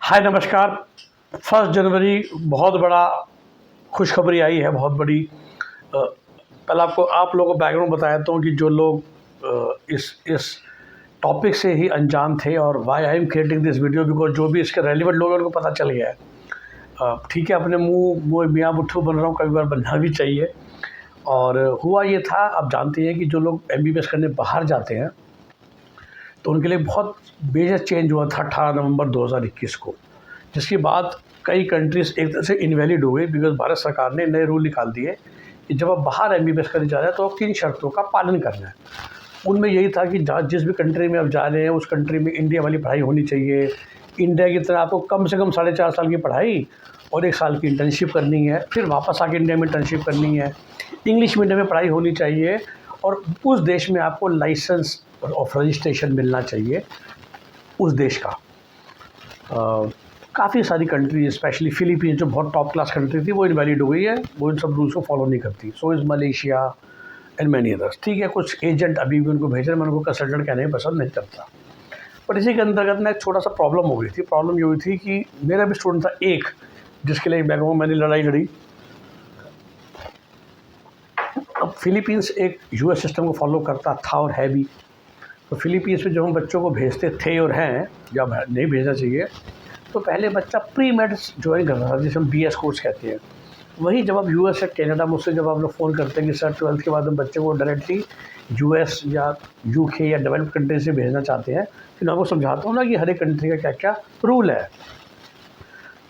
हाय नमस्कार। 1 जनवरी बहुत बड़ा खुशखबरी आई है, बहुत बड़ी। पहले आप लोगों को बैकग्राउंड बताया हूँ कि जो लोग इस टॉपिक से ही अनजान थे, और why I am creating this video because जो भी इसके रेलिवेंट लोग हैं उनको पता चल गया है। ठीक है, अपने मुँह मियाँ बुट्ठू बन रहा हूँ, कभी बार बनना भी चाहिए। और हुआ ये था, आप जानते हैं कि जो लोग MBBS करने बाहर जाते हैं तो उनके लिए बहुत मेजर चेंज हुआ था 18 नवंबर 2021 को, जिसके बाद कई कंट्रीज़ एक तरह से इनवैलिड हो गई, बिकॉज भारत सरकार ने नए रूल निकाल दिए कि जब आप बाहर MBBS करने जा रहे हैं तो आप 3 शर्तों का पालन करना है। उनमें यही था कि जहाँ जिस भी कंट्री में आप जा रहे हैं उस कंट्री में इंडिया वाली पढ़ाई होनी चाहिए। इंडिया की तरह आपको कम से कम 4.5 साल की पढ़ाई और 1 साल की इंटर्नशिप करनी है, फिर वापस आके इंडिया में इंटर्नशिप करनी है। इंग्लिश मीडियम में पढ़ाई होनी चाहिए, और उस देश में आपको लाइसेंस ऑफ रजिस्ट्रेशन मिलना चाहिए उस देश का। काफ़ी सारी कंट्री, स्पेशली फिलीपींस जो बहुत टॉप क्लास कंट्री थी, वो इनवैलिड हो गई है, वो इन सब रूल्स को फॉलो नहीं करती। So is Malaysia and many others. ठीक है, कुछ एजेंट अभी भी उनको भेज रहे हैं, मैं उनको कंसल्टेंट कहने में पसंद नहीं करता। बट इसी के अंतर्गत ना एक छोटा सा प्रॉब्लम हो गई थी। प्रॉब्लम ये हुई थी कि मेरा भी स्टूडेंट था एक, जिसके लिए बैकग्राउंड मैंने लड़ाई लड़ी। अब फिलीपींस एक US सिस्टम को फॉलो करता था और है भी। तो फिलीपींस में जब हम बच्चों को भेजते थे और हैं, जब नहीं भेजना चाहिए, तो पहले बच्चा प्री मेड्स ज्वाइन करता था, जिसे हम BS कोर्स कहते हैं। वही जब आप US या कनाडा, मुझसे जब आप लोग फ़ोन करते हैं कि सर 12th के बाद हम बच्चे को डायरेक्टली US या UK या डेवलप कंट्री से भेजना चाहते हैं, फिर मैं आपको समझाता हूँ ना कि हर एक कंट्री का क्या क्या रूल है।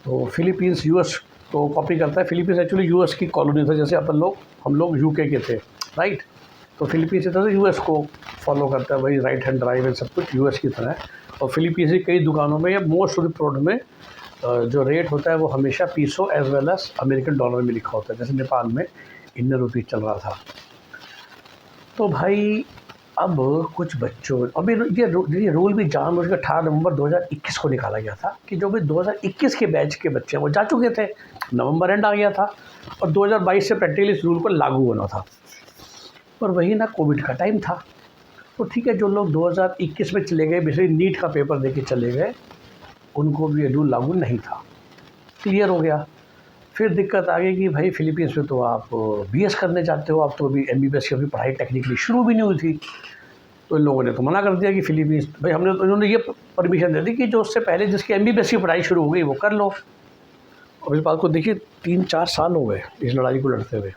तो फिलीपींस US को कॉपी करता है। फिलीपींस एक्चुअली US की कॉलोनी था, जैसे हम लोग UK के थे, राइट। तो फिलीपींस इस तरह से US को फॉलो करता है, वही राइट हैंड ड्राइव एंड सब कुछ US की तरह है। और फिलीपींस की कई दुकानों में या मोस्ट ऑफ द प्रोडक्ट में जो रेट होता है वो हमेशा peso as well as American dollar में लिखा होता है। जैसे नेपाल में इंडियन रुपी चल रहा था। तो भाई अब कुछ बच्चों, अब ये रूल भी जानबूझ के 18 नवंबर 2021 को निकाला गया था कि जो भी 2021 के बैच के बच्चे हैं वो जा चुके थे, नवंबर एंड आ गया था, और 2022 से प्रैक्टिकली इस रूल को लागू होना था। और वही ना कोविड का टाइम था। तो ठीक है, जो लोग 2021 में चले गए, बेसिकली नीट का पेपर देके चले गए, उनको भी ये रूल लागू नहीं था। क्लियर हो गया। फिर दिक्कत आ गई कि भाई फिलीपींस में तो आप BS करने चाहते हो, आप तो अभी MBBS की अभी पढ़ाई टेक्निकली शुरू भी नहीं हुई थी। तो इन लोगों ने तो मना कर दिया कि फिलीपींस, भाई हमने तो, इन्होंने ये परमिशन दे दी कि जो उससे पहले जिसकी MBBS की पढ़ाई शुरू हो गई वो कर लो। और इस बात को देखिए 3-4 साल हो गए इस लड़ाई को लड़ते हुए।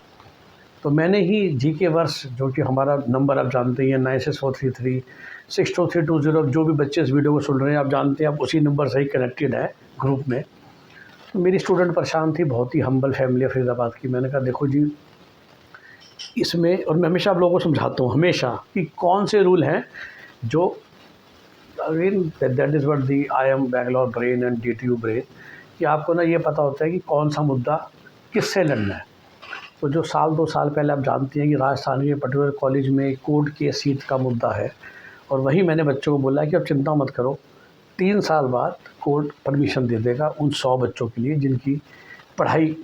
तो मैंने ही GK वर्ष, जो कि हमारा नंबर आप जानते ही हैं 9643362320, जो भी बच्चे इस वीडियो को सुन रहे हैं आप जानते हैं, आप उसी नंबर से ही कनेक्टेड है ग्रुप में। तो मेरी स्टूडेंट परेशान थी, बहुत ही हम्बल फैमिली है फरीदाबाद की। मैंने कहा देखो जी, इसमें, और मैं हमेशा आप लोगों को समझाता हूँ हमेशा कि कौन से रूल हैं जो, again that is what the I am Bangalore brain and DTU brain, कि आपको ना ये पता होता है कि कौन सा मुद्दा किससे लड़ना है। तो जो 2 साल पहले आप जानते हैं कि राजस्थान के पर्टिकुलर कॉलेज में कोर्ट के सीट का मुद्दा है, और वही मैंने बच्चों को बोला कि अब चिंता मत करो, 3 साल बाद कोर्ट परमिशन दे देगा उन 100 बच्चों के लिए जिनकी पढ़ाई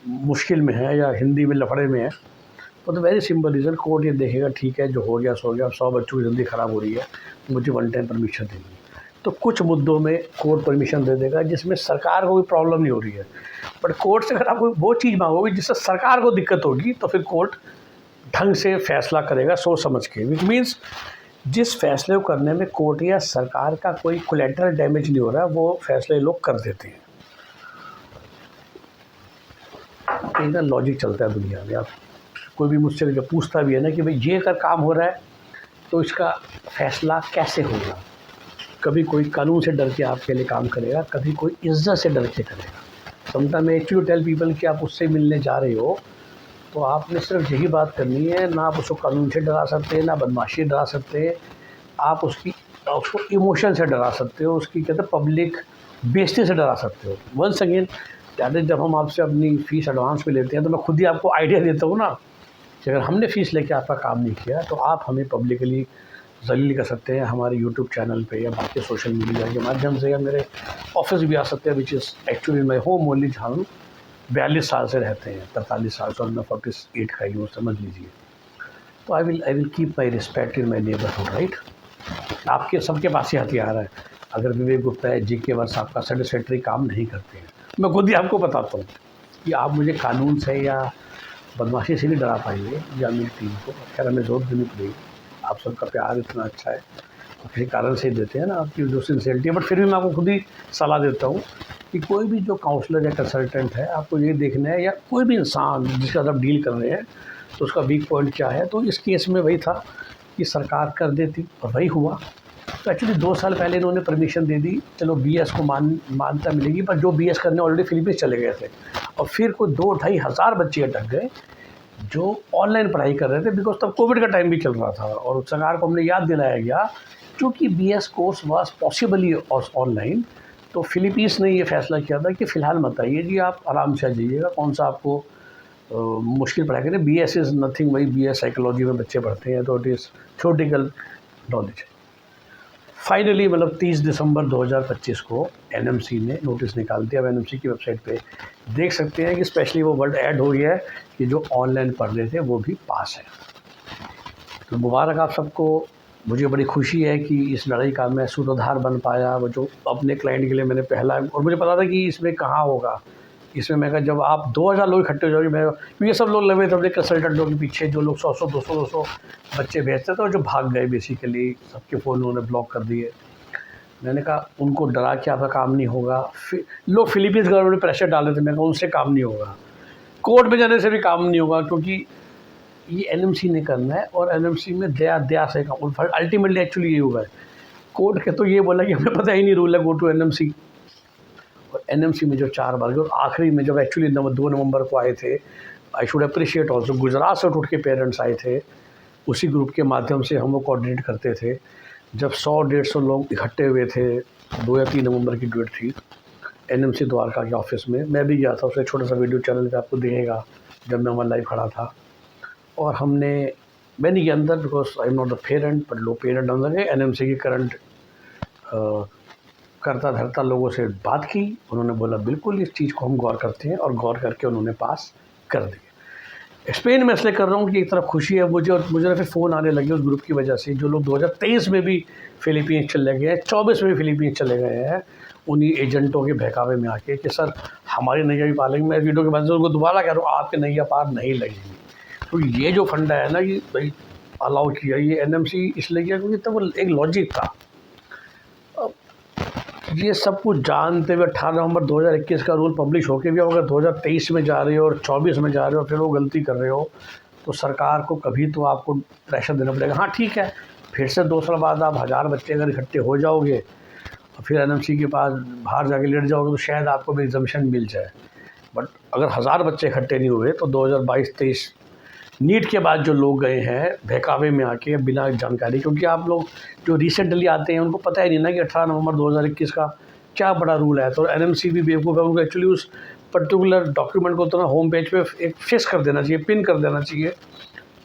मुश्किल में है या हिंदी में लफड़े में है। तो वेरी सिंपल रीज़न, कोर्ट ये देखेगा ठीक है, जो हो गया सो गया, 100 बच्चों की ज़िंदगी ख़राब हो रही है, मुझे 1 टाइम परमिशन देगी। तो कुछ मुद्दों में कोर्ट परमिशन दे देगा जिसमें सरकार को कोई प्रॉब्लम नहीं हो रही है। बट कोर्ट से अगर आप वो चीज़ मांगोगे जिससे सरकार को दिक्कत होगी, तो फिर कोर्ट ढंग से फैसला करेगा सोच समझ के। विच मीन्स जिस फैसले को करने में कोर्ट या सरकार का कोई कोलैटरल डैमेज नहीं हो रहा है, वो फैसले लोग कर देते हैं। इनका लॉजिक चलता है दुनिया में। आप कोई भी मुझसे जब पूछता भी है ना कि भाई ये अगर काम हो रहा है तो इसका फैसला कैसे होगा, कभी कोई कानून से डर के आपके लिए काम करेगा, कभी कोई इज्जत से डर के करेगा। समटाइम मैं एक्चुअली टेल पीपल कि आप उससे मिलने जा रहे हो तो आपने सिर्फ यही बात करनी है, ना आप उसको कानून से डरा सकते हैं, ना बदमाशी डरा सकते हैं, आप उसको इमोशन से डरा सकते हो, उसकी कहते हैं पब्लिक बेइज्जती से डरा सकते हो। वंस अगेन दैट, जब हम आपसे अपनी फ़ीस एडवांस में लेते हैं तो मैं खुद ही आपको आइडिया देता हूँ ना कि अगर हमने फ़ीस लेके आपका काम नहीं किया तो आप हमें पब्लिकली ज़लील कर सकते हैं हमारे यूट्यूब चैनल पे या बाकी सोशल मीडिया के माध्यम से, या मेरे ऑफिस भी आ सकते हैं, which is actually my home only, जहाँ हम 42 साल से रहते हैं, 43 साल से, और मैं 48 का ही हूँ, समझ लीजिए। तो I will keep my respect in my neighbourhood, right. आपके सबके पास ही हथियार है, अगर विवेक गुप्ता या जीके वर्ष आपका सेटिस्फैक्ट्री काम नहीं करते हैं। मैं खुद ही आपको बताता हूँ कि आप मुझे कानून से या बदमाशी से नहीं डरा पाएंगे या मेरी टीम को। खैर हमें ज़रूरत देनी पड़ेगी, आप सबका प्यार इतना अच्छा है और किसी कारण से ही देते हैं ना आपकी जो सिंसियरिटी है। बट फिर भी मैं आपको खुद ही सलाह देता हूँ कि कोई भी जो काउंसलर या कंसल्टेंट है, आपको ये देखना है, या कोई भी इंसान जिसके साथ आप डील कर रहे हैं तो उसका वीक पॉइंट क्या है। तो इस केस में वही था कि सरकार कर देती और वही हुआ। तो एक्चुअली 2 साल पहले इन्होंने परमिशन दे दी, चलो बीएस को मान्यता मिलेगी, पर जो बीएस करने ऑलरेडी फिलीपींस चले गए थे और फिर कोई 2-2.5 हज़ार बच्चे अटक गए जो ऑनलाइन पढ़ाई कर रहे थे, बिकॉज तब कोविड का टाइम भी चल रहा था। और सरकार को हमने याद दिलाया गया क्योंकि BS course was possibly online, तो फिलीपींस ने ये फैसला किया था कि फ़िलहाल मत आइए जी, आप आराम से आ जाइएगा, कौन सा आपको मुश्किल पढ़ाई करें। बीएस इज़ नथिंग, वही बीएस साइकोलॉजी में बच्चे पढ़ते हैं, तो it is theoretical knowledge. Finally मतलब 30 दिसंबर 2025 को एनएमसी ने नोटिस निकाल दिया। अब एनएमसी की वेबसाइट पे देख सकते हैं कि स्पेशली वो वर्ड ऐड हो गया है कि जो ऑनलाइन पढ़ रहे थे वो भी पास है। तो मुबारक आप सबको। मुझे बड़ी खुशी है कि इस लड़ाई का मैं सूत्रधार बन पाया। वो जो अपने क्लाइंट के लिए मैंने पहला, और मुझे पता था कि इसमें कहाँ होगा, इसमें मैं कहा जब आप 2000 लोग इकट्ठे हो जाओगे, मैं ये सब लोग लगे थे अपने कंसल्टेंटों के पीछे, जो लोग 100 200 बच्चे भेजते थे और जो भाग गए बेसिकली, सबके फ़ोन उन्होंने ब्लॉक कर दिए। मैंने कहा उनको डरा के आपका काम नहीं होगा। लोग फिलीपींस गवर्नमेंट में प्रेशर डाल रहे थे, मैंने कहा उनसे काम नहीं होगा, कोर्ट में जाने से भी काम नहीं होगा, क्योंकि ये एनएमसी ने करना है और एनएमसी में दया से काम। अल्टीमेटली एक्चुअली ये हुआ है, कोर्ट के तो ये बोला कि हमें पता ही नहीं, रूल है गो टू एनएमसी। और एनएमसी में जो 4 बार गए, और आखिरी में जब एक्चुअली 2 नवंबर को आए थे, I should appreciate also, Gujarat से उठ के पेरेंट्स आए थे, उसी ग्रुप के माध्यम से हम वो कोऑर्डिनेट करते थे। जब 100-150 लोग इकट्ठे हुए थे, 2 या 3 नवंबर की डेट थी, एनएमसी द्वारका के ऑफिस में मैं भी गया था। उसका छोटा सा वीडियो चैनल पे आपको दिखेगा जब मैं वहाँ लाइव खड़ा था। और मैं नहीं गया अंदर because I am not the parent, but लोग पेरेंट अंदर गए। एनएमसी की करंट करता धरता लोगों से बात की, उन्होंने बोला बिल्कुल इस चीज़ को हम गौर करते हैं, और गौर करके उन्होंने पास कर दिया। एक्सप्लेन मैं इसलिए कर रहा हूँ कि एक तरफ खुशी है मुझे, और मुझे फिर फ़ोन आने लगे उस ग्रुप की वजह से, जो लोग 2023 में भी फिलीपींस चले गए हैं, 24 में भी फिलीपींस चले गए हैं, उन्हीं एजेंटों के बहकावे में आके कि सर हमारी नैया भी पार लगेंगे। मैं वीडियो के बाद से उनको दोबारा कह रहा हूँ, आपके नैया पार नहीं लगेंगी। तो ये जो फंडा है ना, कि भाई अलाउ किया ये एनएमसी इसलिए किया क्योंकि तब एक लॉजिक था। ये सब कुछ जानते हुए 18 नवंबर 2021 का रूल पब्लिश होके भी अगर 2023 में जा रहे हो और 24 में जा रहे हो, फिर वो गलती कर रहे हो, तो सरकार को कभी तो आपको प्रेशर देना पड़ेगा। हाँ ठीक है, फिर से 2 साल बाद आप 1000 बच्चे अगर इकट्ठे हो जाओगे और फिर एनएमसी के पास बाहर जाके लेट जाओगे, तो शायद आपको भी एग्जम्पशन मिल जाए। बट अगर 1000 बच्चे इकट्ठे नहीं हुए, तो 2022-23 नीट के बाद जो लोग गए हैं बहकावे में आके बिना जानकारी, क्योंकि आप लोग जो रिसेंटली आते हैं उनको पता ही नहीं ना कि 18 नवंबर 2021 का क्या बड़ा रूल है। तो एनएमसी भी बेवकूफ़ है, उनको एक्चुअली उस पर्टिकुलर डॉक्यूमेंट को तो ना होम पेज पे एक फिक्स कर देना चाहिए, पिन कर देना चाहिए,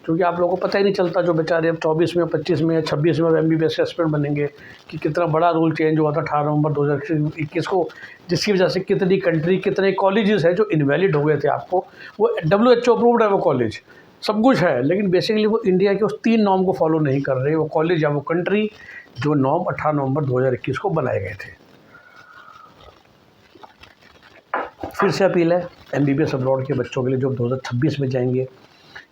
क्योंकि आप लोगों को पता ही नहीं चलता, जो बेचारे अब 24 में 25 में या 26 में एमबीबीएस एस्पिरेंट बनेंगे, कि कितना बड़ा रूल चेंज हुआ था 18 नवंबर 2021 को, जिसकी वजह से कितनी कंट्री, कितने कॉलेजेस हैं जो इनवैलिड हो गए थे। आपको वो WHO अप्रूव्ड है वो कॉलेज, सब कुछ है, लेकिन बेसिकली वो इंडिया के उस 3 नॉर्म को फॉलो नहीं कर रहे, वो कॉलेज या वो कंट्री जो नॉर्म 18 नवंबर 2021 को बनाए गए थे। फिर से अपील है एमबीबीएस अब्रॉड के बच्चों के लिए जो 2026 में जाएंगे,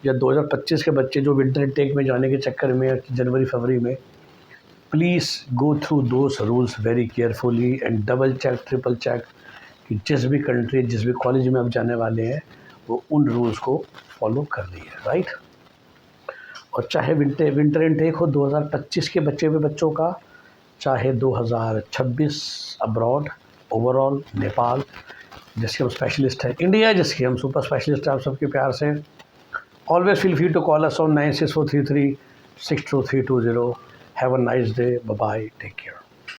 या 2025 के बच्चे जो विंटर टेक में जाने के चक्कर में जनवरी-फरवरी में, please go through those rules very carefully and double check, triple check कि जिस भी कंट्री, जिस भी कॉलेज में आप जाने वाले हैं, वो उन रूल्स को फॉलो कर रही है, राइट। और चाहे विंटर इनटेक हो 2025 के बच्चों का, चाहे 2026 अब्रॉड, ओवरऑल नेपाल जिसके हम स्पेशलिस्ट हैं, इंडिया जिसके हम सुपर स्पेशलिस्ट हैं, आप सबके प्यार से। Always feel free to call us on 9643362320। Have a nice day, bye bye, take care.